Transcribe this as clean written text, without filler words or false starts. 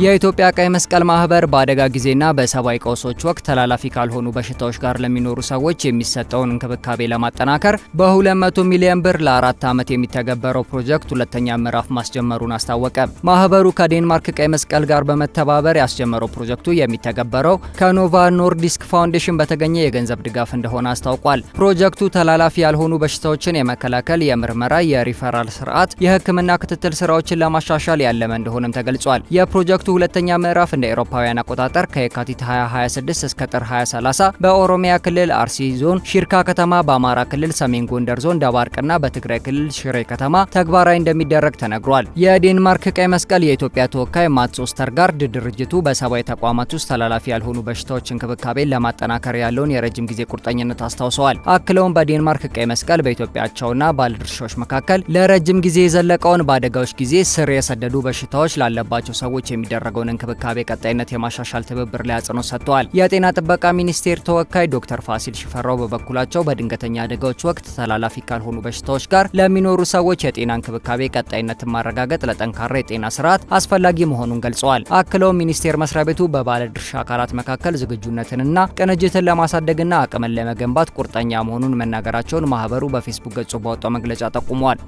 የኢትዮጵያ ቀይ መስቀል ማህበር በአደጋ ጊዜና በሰብአዊ ቀውሶች ወቅት ተላላፊ ካልሆኑ በሽታዎች ጋር ለሚኖሩ ሰዎች የሚሰጠውን እንክብካቤ ለማጠናከር በ200 ሚሊዮን ብር ለ4 ዓመት የሚተገበረው ፕሮጀክት ሁለተኛ ምዕራፍ ማስጀመሩን አስታወቀ። ማህበሩ ከዴንማርክ ቀይ መስቀል ጋር በመተባበር ያስጀመረው ፕሮጀክቱ የሚተገበረው ከኖቫ ኖርዲስክ ፋውንዴሽን በተገኘ የገንዘብ ድጋፍ እንደሆነ አስታውቋል። ፕሮጀክቱ ተላላፊ ያልሆኑ በሽታዎችን የመከላከል የምርመራ፣ የሪፈራል ስርዓት፣ የህክምና ክትትል ስራዎችን ለማሻሻል ያለመ እንደሆነም ተገልጿል። የፕሮጀክቱ ሁለተኛ ምዕራፍ እንደ አውሮፓውያን አቆጣጠር ከየካቲት 2026 እስከ ጥር 2030 በኦሮሚያ ክልል አርሲ ዞን ሺርካ ከተማ፣ በአማራ ክልል ሰሜን ጎንደር ዞን ደባርቅና በትግራይ ክልል ሽሬ ከተማ ተግባራዊ እንደሚደረግ ተነግሯል። የዴንማርክ ቀይ መስቀል የኢትዮጵያ ተወካይ ማትስ ኦስተርጋርድ ድርጅቱ በሰብአዊ ተቋማት ውስጥ ተላላፊ ያልሆኑ በሽታዎች እንክብካቤን ለማጠናከር ያለውን የረጅም ጊዜ ቁርጠኝነት አስታውሰዋል። አክለውም በዴንማርክ ቀይ መስቀል በኢትዮጵያቸውና ባለድርሻዎች መካከል ለረጅም ጊዜ የዘለቀውን በአደጋዎች ጊዜ ስር የሰደዱ በሽታዎች ላለባቸው ሰዎች የሚደረገውን እንክብካቤ ቀጣይነት የማሻሻል ትብብር ላይ አጽንኦት ሰጥተዋል። የጤና ጥበቃ ሚኒስቴር ተወካይ ዶክተር ፋሲል ሽፈራው በበኩላቸው በድንገተኛ አደጋዎች ወቅት ተላላፊ ካልሆኑ በሽታዎች ጋር ለሚኖሩ ሰዎች የጤና እንክብካቤ ቀጣይነትን ማረጋገጥ ለጠንካራ የጤና ስርዓት አስፈላጊ መሆኑን ገልጸዋል። አክለውም ሚኒስቴር መስሪያ ቤቱ በባለድርሻ አካላት መካከል ዝግጁነትንና ቅንጅትን ለማሳደግና አቅምን ለመገንባት ቁርጠኛ መሆኑን መናገራቸውን ማህበሩ በፌስቡክ ገጹ ባወጣው መግለጫ ጠቁመዋል።